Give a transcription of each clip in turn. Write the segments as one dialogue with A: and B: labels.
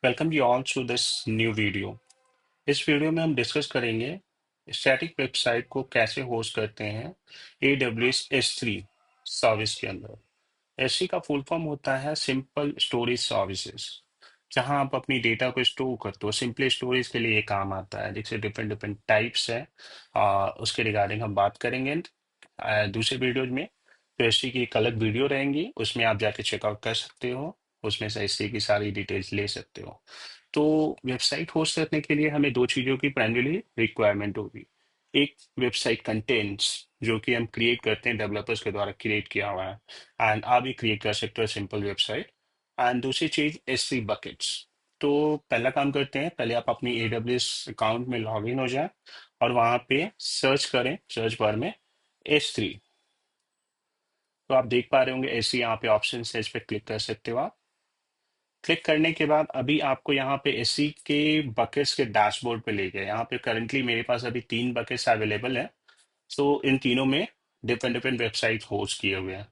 A: Welcome you all to this new video. इस वीडियो में हम डिस्कस करेंगे स्टैटिक वेबसाइट को कैसे होस्ट करते हैं AWS S3 सर्विस के अंदर। एससी का फुल फॉर्म होता है सिंपल स्टोरेज सर्विसेज, जहां आप अपनी डेटा को स्टोर करते हो। सिंपली स्टोरेज के लिए ये काम आता है, जिससे डिफरेंट डिफरेंट टाइप्स है। उसके रिगार्डिंग हम बात करेंगे दूसरे वीडियोज में। तो एससी की एक अलग वीडियो रहेंगी, उसमें आप जाके चेकआउट कर सकते हो। उसमें से एससी की सारी डिटेल्स ले सकते हो। तो वेबसाइट होस्ट करने के लिए हमें दो चीज़ों की प्राइमरी रिक्वायरमेंट होगी। एक वेबसाइट कंटेंट्स, जो कि हम क्रिएट करते हैं, डेवलपर्स के द्वारा क्रिएट किया हुआ है, एंड आप भी क्रिएट कर सकते हो सिंपल वेबसाइट। एंड दूसरी चीज S3 बकेट्स। तो पहला काम करते हैं, पहले आप अपनी AWS अकाउंट में लॉग इन हो जाए और वहां पे सर्च करें, सर्च बार में S3। तो आप देख पा रहे होंगे S3 यहाँ पे ऑप्शन है, इस पर क्लिक कर सकते हो आप। क्लिक करने के बाद अभी आपको यहाँ पे एससी के बकेट्स के डैशबोर्ड पे ले गया। यहाँ पे करंटली मेरे पास अभी 3 बकेट्स अवेलेबल हैं। सो इन तीनों में डिफरेंट डिफरेंट वेबसाइट होस्ट किए हुए हैं।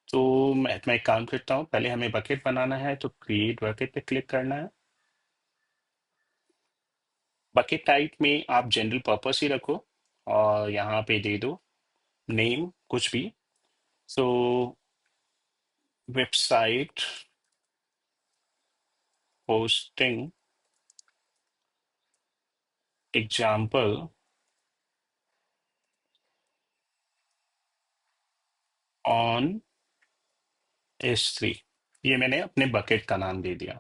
A: तो मैं एक काम करता हूँ, पहले हमें बकेट बनाना है, तो क्रिएट बकेट पे क्लिक करना है। बकेट टाइप में आप जनरल पर्पस ही रखो और यहाँ पे दे दो नेम कुछ भी। सो website hosting example on S3। ये मैंने अपने बकेट का नाम दे दिया।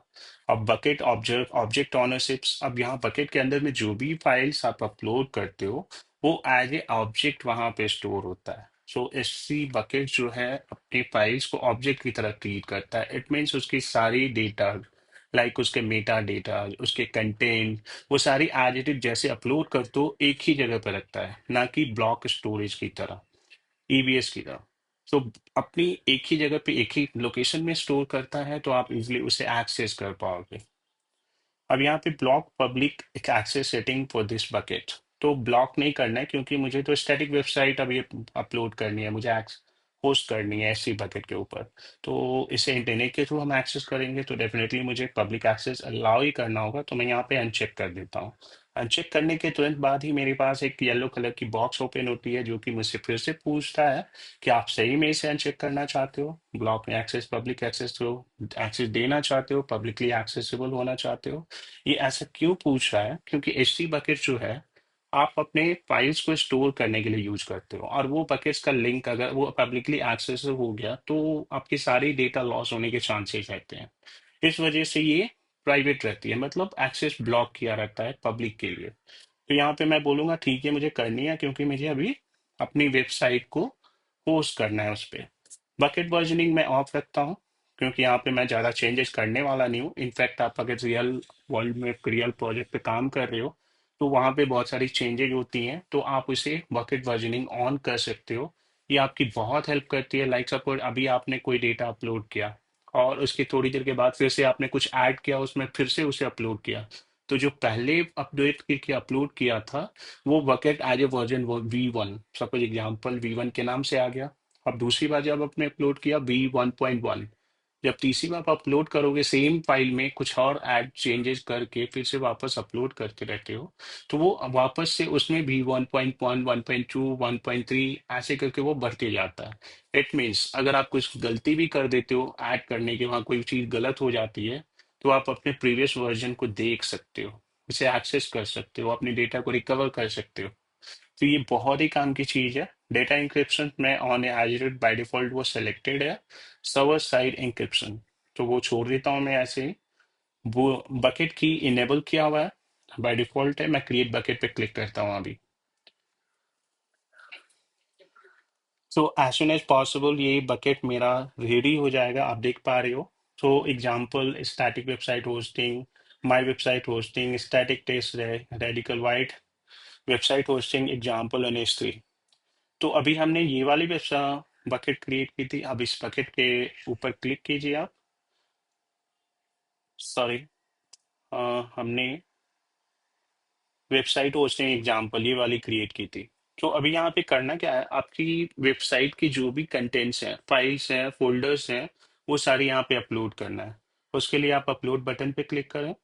A: अब बकेट ऑब्जेक्ट ऑब्जेक्ट ऑनरशिप्स, अब यहाँ बकेट के अंदर में जो भी फाइल्स आप अपलोड करते हो वो एज ए ऑब्जेक्ट वहां पे स्टोर होता है। सो S3 बकेट जो है अपनी फाइल्स को ऑब्जेक्ट की तरह ट्रीट करता है। इट मीन्स उसकी सारी डेटा, लाइक उसके मेटा डेटा, उसके कंटेंट, वो सारी एज इट इज जैसे अपलोड करते हो एक ही जगह पर रखता है, ना कि ब्लॉक स्टोरेज की तरह, EBS की तरह। तो अपनी एक ही जगह पे एक ही लोकेशन में स्टोर करता है, तो आप इजिली उसे एक्सेस कर पाओगे। अब यहाँ पे block public access setting for this bucket, तो ब्लॉक नहीं करना है, क्योंकि मुझे तो स्टैटिक वेबसाइट अभी अपलोड करनी है, मुझे होस्ट करनी है ऐसी बकेट के ऊपर। तो इसे इंटरनेट के थ्रू हम एक्सेस करेंगे, तो डेफिनेटली मुझे पब्लिक एक्सेस अलाउ ही करना होगा। तो मैं यहाँ पे अनचेक कर देता हूँ। अनचेक करने के तुरंत बाद ही मेरे पास एक येलो कलर की बॉक्स ओपन होती है, जो कि मुझसे फिर से पूछता है कि आप सही में इसे अनचेक करना चाहते हो, ब्लॉक में access, public access through access देना चाहते हो, पब्लिकली एक्सेसिबल होना चाहते हो। ये ऐसा क्यों पूछ रहा है? क्योंकि एच बकेट जो है आप अपने फाइल्स को स्टोर करने के लिए यूज करते हो, और वो बकेट्स का लिंक अगर वो पब्लिकली एक्सेसिबल हो गया तो आपकी सारी डेटा लॉस होने के चांसेस रहते हैं। इस वजह से ये प्राइवेट रहती है, मतलब एक्सेस ब्लॉक किया रहता है पब्लिक के लिए। तो यहाँ पे मैं बोलूंगा ठीक है, मुझे करनी है, क्योंकि मुझे अभी अपनी वेबसाइट को होस्ट करना है उस पर। बकेट वर्जनिंग मैं ऑफ रखता हूँ, क्योंकि यहाँ पे मैं ज़्यादा चेंजेस करने वाला नहीं हूँ। इनफैक्ट आप अगर रियल वर्ल्ड में रियल प्रोजेक्ट पे काम कर रहे हो, तो वहाँ पे बहुत सारी चेंजेज होती हैं, तो आप उसे बकेट वर्जनिंग ऑन कर सकते हो। ये आपकी बहुत हेल्प करती है। लाइक सपोज अभी आपने कोई डेटा अपलोड किया और उसकी थोड़ी देर के बाद फिर से आपने कुछ ऐड किया उसमें, फिर से उसे अपलोड किया, तो जो पहले अपडेट करके अपलोड किया था वो bucket as a version V1, suppose example V1 के नाम से आ गया। अब दूसरी बार जब आपने अपलोड किया V1.1, जब तीसरी बार आप अपलोड करोगे सेम फाइल में कुछ और ऐड चेंजेस करके फिर से वापस अपलोड करते रहते हो, तो वो वापस से उसमें भी 1.1, 1.2, 1.3 ऐसे करके वो बढ़ते जाता है। इट मीन्स अगर आप कुछ गलती भी कर देते हो ऐड करने के, वहाँ कोई चीज़ गलत हो जाती है, तो आप अपने प्रीवियस वर्जन को देख सकते हो, उसे एक्सेस कर सकते हो, अपने डेटा को रिकवर कर सकते हो। तो ये बहुत ही काम की चीज है। डेटा इंक्रिप्शन में ऑन एज बाय डिफॉल्ट वो सिलेक्टेड है। सर्वर साइड इंक्रिप्शन तो वो छोड़ देता हूँ मैं ऐसे ही। वो बकेट की इनेबल किया हुआ है, बाय डिफॉल्ट है। मैं क्रिएट बकेट पे क्लिक करता हूँ अभी। So as soon as possible ये बकेट मेरा रेडी हो जाएगा, आप देख पा रहे हो। So example static website hosting, my website hosting, static test, radical white website hosting example an S3। तो अभी हमने ये वाली बकेट क्रिएट की थी। अब इस बकेट के ऊपर क्लिक कीजिए आप। सॉरी, हमने वेबसाइट होस्टिंग एग्जाम्पल ये वाली क्रिएट की थी। तो अभी यहाँ पे करना क्या है, आपकी वेबसाइट की जो भी कंटेंट्स हैं, फाइल्स हैं, फोल्डर्स हैं, वो सारी यहाँ पे अपलोड करना है। उसके लिए आप अपलोड बटन पे क्लिक करें।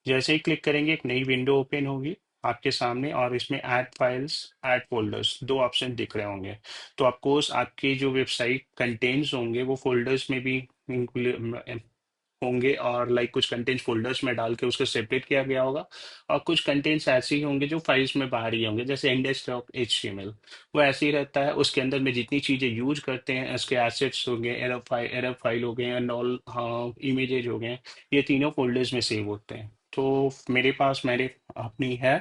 A: जैसे ही क्लिक करेंगे एक नई विंडो ओपन होगी आपके सामने, और इसमें ऐड फाइल्स, ऐड फोल्डर्स, दो ऑप्शन दिख रहे होंगे। तो आपको आपके जो वेबसाइट कंटेंट्स होंगे वो फोल्डर्स में भी होंगे, और लाइक कुछ कंटेंट्स फोल्डर्स में डाल के उसको सेपरेट किया गया होगा, और कुछ कंटेंट्स ऐसे ही होंगे जो फाइल्स में बाहर ही होंगे, जैसे इंडेक्स डॉट एचटीएमएल। वो ऐसे ही रहता है, उसके अंदर में जितनी चीजें यूज करते हैं, उसके एसेट्स हो गए, एरर फाइल हो गए, एंड ऑल, हाँ, इमेजेज हो गए, ये तीनों फोल्डर्स में सेव होते हैं। तो मेरे पास मेरे अपनी है,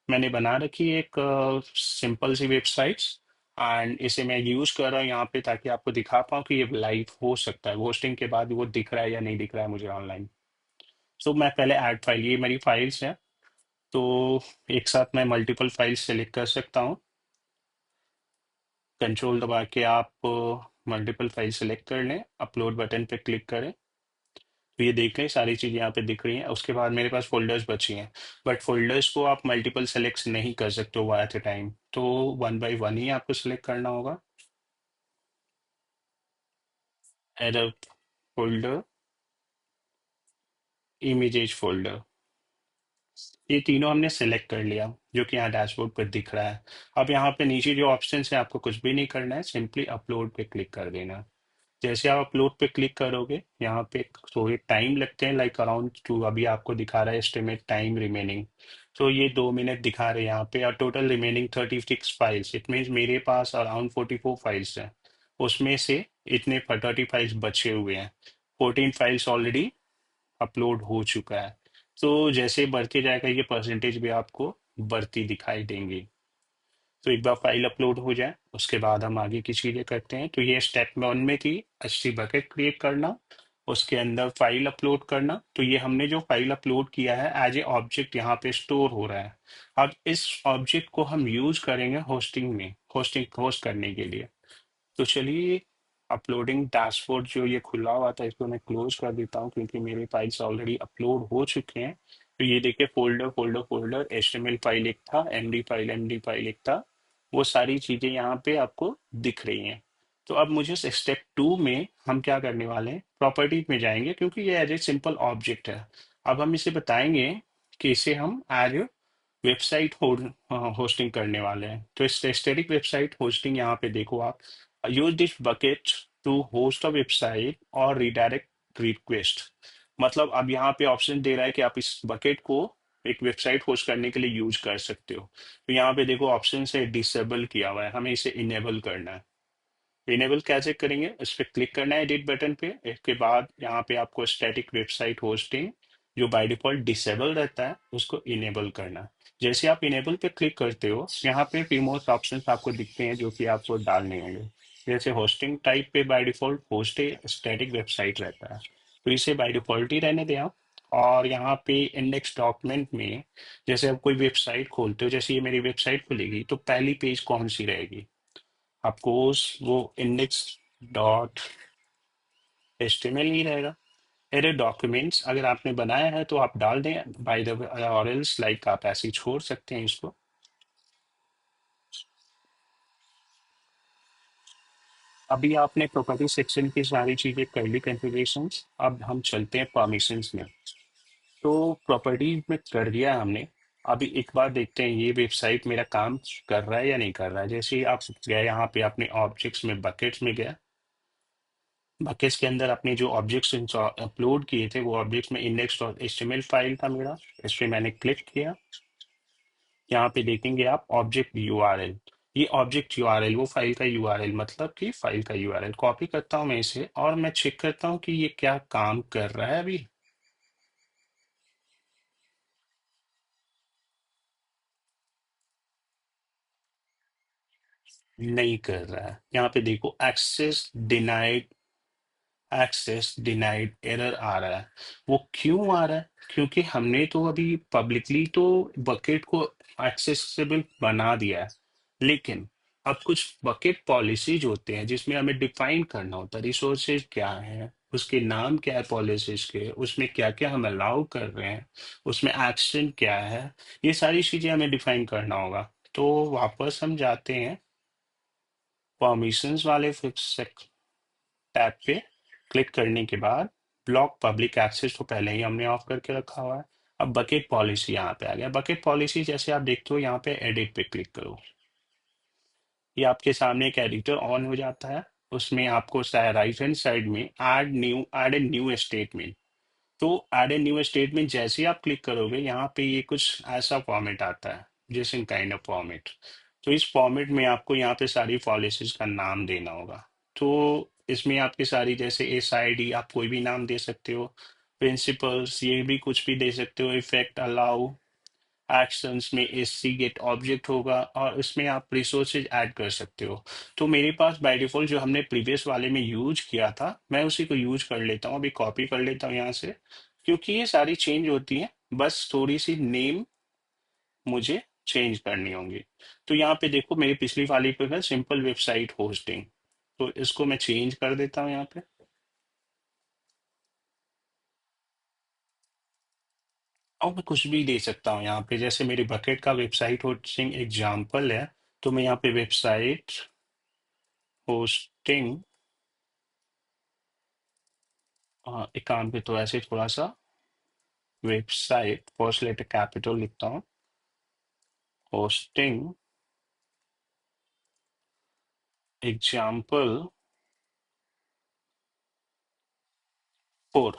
A: मैंने बना रखी है एक सिंपल सी वेबसाइट्स, एंड इसे मैं यूज कर रहा हूँ यहाँ पे ताकि आपको दिखा पाऊँ कि ये लाइव हो सकता है, होस्टिंग के बाद वो दिख रहा है या नहीं दिख रहा है मुझे ऑनलाइन। सो मैं पहले ऐड फाइल, ये मेरी फाइल्स हैं, तो एक साथ मैं मल्टीपल फाइल्स सेलेक्ट कर सकता हूँ। कंट्रोल दबा के आप मल्टीपल फाइल सेलेक्ट कर लें, अपलोड बटन पे क्लिक करें, तो ये देख लें सारी चीज़ें यहाँ पे दिख रही हैं। उसके बाद मेरे पास फोल्डर्स बची हैं, बट फोल्डर्स को आप मल्टीपल सेलेक्ट नहीं कर सकते हो एट ए टाइम, तो वन बाय वन ही आपको सेलेक्ट करना होगा। एरर फोल्डर, इमेजेज फोल्डर, ये तीनों हमने सेलेक्ट कर लिया, जो कि यहाँ डैशबोर्ड पर दिख रहा है। अब यहाँ पे नीचे जो ऑप्शन है आपको कुछ भी नहीं करना है, सिंपली अपलोड पे क्लिक कर देना है। जैसे आप अपलोड पे क्लिक करोगे यहाँ पे थोड़े टाइम लगते हैं, लाइक अराउंड टू, अभी आपको दिखा रहा है एस्टिमेट टाइम रिमेनिंग, तो ये 2 मिनट दिखा रहे हैं यहाँ पे, और total remaining 36 files, it means मेरे पास अराउंड 44 फाइल्स हैं, उसमें से इतने 30 फाइल्स बचे हुए हैं, 14 फाइल्स ऑलरेडी अपलोड हो चुका है। तो जैसे बढ़ते जाएगा ये परसेंटेज भी आपको बढ़ती दिखाई देंगी। तो एक बार फाइल अपलोड हो जाए उसके बाद हम आगे की चीजें करते हैं। तो ये स्टेप 1 में थी, अच्छी बकेट क्रिएट करना, उसके अंदर फाइल अपलोड करना। तो ये हमने जो फाइल अपलोड किया है एज ए ऑब्जेक्ट यहाँ पे स्टोर हो रहा है। अब इस ऑब्जेक्ट को हम यूज करेंगे होस्टिंग में, होस्टिंग होस्ट करने के लिए। तो चलिए, अपलोडिंग डैशबोर्ड जो ये खुला हुआ था इसको मैं क्लोज कर देता हूँ, क्योंकि मेरे फाइल्स ऑलरेडी अपलोड हो चुके हैं। तो ये देखिए, folder folder folder, HTML file एक था, एमडी फाइल एक था, वो सारी चीजें यहाँ पे आपको दिख रही हैं। तो अब मुझे स्टेप 2 में हम क्या करने वाले हैं, प्रॉपर्टीज में जाएंगे, क्योंकि ये एज ए सिंपल ऑब्जेक्ट है। अब हम इसे बताएंगे कि इसे हम एज वेबसाइट होस्टिंग करने वाले हैं। तो इस स्टैटिक वेबसाइट होस्टिंग यहाँ पे देखो आप, use this bucket to host a website और रिडायरेक्ट रिक्वेस्ट। मतलब अब यहाँ पे ऑप्शन दे रहा है कि आप इस बकेट को एक वेबसाइट होस्ट करने के लिए यूज कर सकते हो। तो यहाँ पे देखो ऑप्शन से डिसेबल किया हुआ है, हमें इसे इनेबल करना है। इनेबल कैसे करेंगे, इस पर क्लिक करना है एडिट बटन पे, इसके बाद यहाँ पे आपको स्टैटिक वेबसाइट होस्टिंग जो बाय डिफॉल्ट डिसेबल रहता है उसको इनेबल करना है। जैसे आप इनेबल पे क्लिक करते हो यहाँ पे रिमोट ऑप्शंस आपको दिखते हैं जो कि आपको डालने होंगे। जैसे होस्टिंग टाइप पे by default host static website रहता है, तो इसे बाय डिफॉल्ट ही रहने दें आप। और यहाँ पे इंडेक्स डॉक्यूमेंट में जैसे आप कोई वेबसाइट खोलते हो, जैसे ये मेरी वेबसाइट खुलेगी तो पहली पेज कौन सी रहेगी, आपको वो इंडेक्स डॉट एचटीएमएल ही रहेगा। अरे डॉक्यूमेंट्स अगर आपने बनाया है तो आप डाल दें बाय द, और एल्स लाइक आप ऐसे ही छोड़ सकते हैं इसको। अभी आपने प्रॉपर्टी सेक्शन की सारी चीजें कर ली कॉन्फ़िगरेशंस, अब हम चलते हैं परमिशंस में। तो प्रॉपर्टी में कर दिया हमने। अभी एक बार देखते हैं ये वेबसाइट मेरा काम कर रहा है या नहीं कर रहा है। जैसे ही आप गए यहाँ पे अपने ऑब्जेक्ट्स में, बकेट्स में गया, बकेट्स के अंदर अपने जो ऑब्जेक्ट्स अपलोड किए थे वो ऑब्जेक्ट्स में इंडेक्स डॉट एचटीएमएल फाइल था मेरा, इस पे मैंने क्लिक किया। यहाँ पे देखेंगे आप ऑब्जेक्ट यूआरएल, ये ऑब्जेक्ट यूआरएल वो फाइल का यूआरएल, मतलब कि फाइल का यूआरएल कॉपी करता हूँ मैं इसे, और मैं चेक करता हूँ कि ये क्या काम कर रहा है। अभी नहीं कर रहा है, यहाँ पे देखो एक्सेस डिनाइड एरर आ रहा है। वो क्यों आ रहा है, क्योंकि हमने तो अभी पब्लिकली तो बकेट को एक्सेसिबल बना दिया है, लेकिन अब कुछ बकेट पॉलिसीज होते हैं जिसमें हमें डिफाइन करना होता है रिसोर्सेज क्या है, उसके नाम क्या है पॉलिसीज के, उसमें क्या क्या हम अलाउ कर रहे हैं, उसमें एक्शन क्या है, ये सारी चीजें हमें डिफाइन करना होगा। तो वापस हम जाते हैं परमिशंस वाले फिक्स टैब पे, क्लिक करने के बाद ब्लॉक पब्लिक एक्सेस तो पहले ही हमने ऑफ करके रखा हुआ है। अब बकेट पॉलिसी यहाँ पे आ गया। बकेट पॉलिसी जैसे आप देखते हो यहाँ पे एडिट पे क्लिक करो, ये आपके सामने एक एडिटर ऑन हो जाता है। उसमें आपको राइट हैंड साइड में ऐड ए न्यू स्टेटमेंट। तो ऐड ए न्यू स्टेटमेंट जैसे ही आप क्लिक करोगे यहाँ पे ये कुछ ऐसा फॉर्मेट आता है, जैसे काइंड ऑफ फॉर्मेट। तो इस फॉर्मेट में आपको यहाँ पे सारी पॉलिसीज का नाम देना होगा। तो इसमें आपकी सारी जैसे SID आप कोई भी नाम दे सकते हो, प्रिंसिपल्स ये भी कुछ भी दे सकते हो, इफेक्ट अलाउ, एक्शंस में SC गेट ऑब्जेक्ट होगा, और इसमें आप रिसोर्सेज ऐड कर सकते हो। तो मेरे पास बाय डिफॉल्ट जो हमने प्रीवियस वाले में यूज किया था मैं उसी को यूज कर लेता हूँ, अभी कॉपी कर लेता हूँ यहाँ से, क्योंकि ये सारी चेंज होती है, बस थोड़ी सी नेम मुझे चेंज करनी होंगी। तो यहाँ पे देखो मेरी पिछली वाली पे है सिंपल वेबसाइट होस्टिंग, तो इसको मैं चेंज कर देता हूँ यहाँ पे। और मैं कुछ भी दे सकता हूँ यहाँ पे, जैसे मेरी बकेट का वेबसाइट होस्टिंग एग्जाम्पल है, तो मैं यहाँ पे वेबसाइट होस्टिंग, एक काम पे तो ऐसे थोड़ा सा वेबसाइट फर्स्ट लेटर कैपिटल लिखता हूँ, होस्टिंग एग्जाम्पल 4।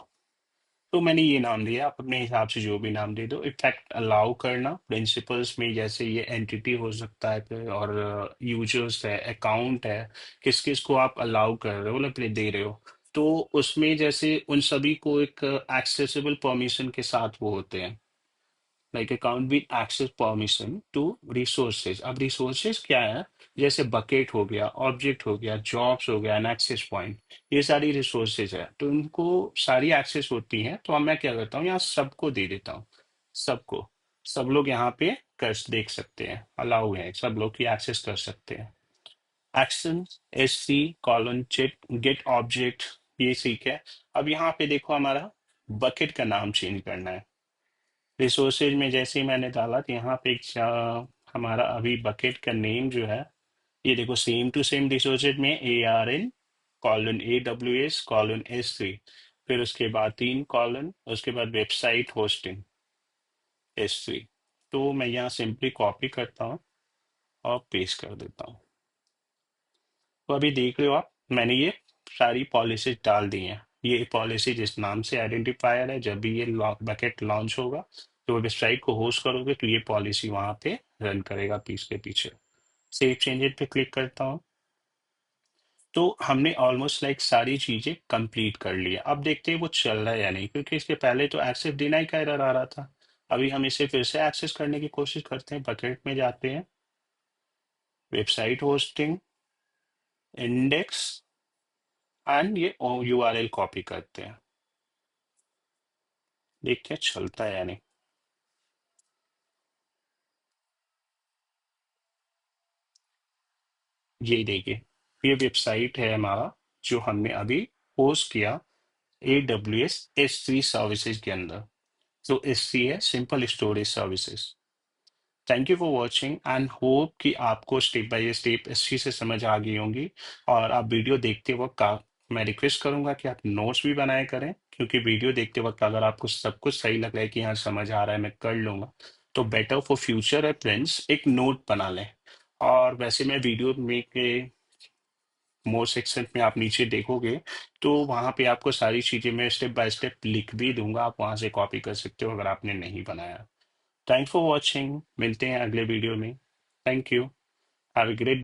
A: तो मैंने ये नाम दिया, आप अपने हिसाब से जो भी नाम दे दो। इफेक्ट अलाउ करना, प्रिंसिपल्स में जैसे ये एंटिटी हो सकता है फिर, और यूजर्स है, अकाउंट है, किस किस को आप अलाउ कर रहे हो, मतलब दे रहे हो। तो उसमें जैसे उन सभी को एक एक्सेसिबल परमिशन के साथ वो होते हैं, like account with access permission to resources. अब रिसोर्सेज क्या है, जैसे बकेट हो गया, ऑब्जेक्ट हो गया, जॉब्स हो गया, एंड एक्सेस पॉइंट, ये सारी रिसोर्सेज है, तो उनको सारी एक्सेस होती हैं। तो अब मैं क्या करता हूँ यहाँ सबको दे देता हूँ, सबको, सब लोग यहाँ पे कर देख सकते हैं, अलाउ है, सब लोग की एक्सेस कर सकते हैं। Action SC colon check get object, ये सीख है। अब यहाँ पे देखो हमारा बकेट का नाम चेंज करना है। रिसोर्सेज में जैसे ही मैंने डाला तो यहाँ पे हमारा अभी बकेट का नेम जो है, ये देखो सेम टू सेम रिसोर्सेज में ARN colon AWS colon S3, फिर उसके बाद 3 कॉलन, उसके बाद वेबसाइट होस्टिंग S3। तो मैं यहाँ सिंपली कॉपी करता हूँ और पेस्ट कर देता हूँ। तो अभी देख रहे हो आप, मैंने ये सारी पॉलिसीज डाल दी हैं। ये पॉलिसी जिस नाम से आइडेंटिफायर है, जब भी ये बकेट लॉन्च होगा तो वेबसाइट को होस्ट करोगे तो ये पॉलिसी वहां पे रन करेगा पीस के पीछे। सेव चेंजेस पे क्लिक करता हूँ। तो हमने ऑलमोस्ट लाइक सारी चीजें कंप्लीट कर ली है। अब देखते हैं वो चल रहा है या नहीं, क्योंकि इसके पहले तो एक्सेस डिनाई का एरर आ रहा था। अभी हम इसे फिर से एक्सेस करने की कोशिश करते हैं, बकेट में जाते हैं, वेबसाइट होस्टिंग, इंडेक्स, एंड ये URL कॉपी करते हैं, देखते हैं चलता है या नहीं। ये देखिए, ये वेबसाइट है हमारा जो हमने अभी पोस्ट किया AWS S3 सर्विसेज के अंदर। तो S3 है simple storage services. Thank you for watching and hope कि आपको स्टेप बाय स्टेप अच्छी से समझ आ गई होंगी। और आप वीडियो देखते वक्त मैं रिक्वेस्ट करूंगा कि आप नोट्स भी बनाए करें, क्योंकि वीडियो देखते वक्त अगर आपको सब कुछ सही लग रहा है कि हाँ समझ आ रहा है मैं कर लूंगा, तो बेटर फॉर फ्यूचर रेफरेंस एक नोट बना लें। और वैसे मैं वीडियो में के मोर सेक्शन में आप नीचे देखोगे तो वहां पे आपको सारी चीजें मैं स्टेप बाय स्टेप लिख भी दूंगा, आप वहां से कॉपी कर सकते हो अगर आपने नहीं बनाया। थैंक्स फॉर वॉचिंग, मिलते हैं अगले वीडियो में। Thank you, have a great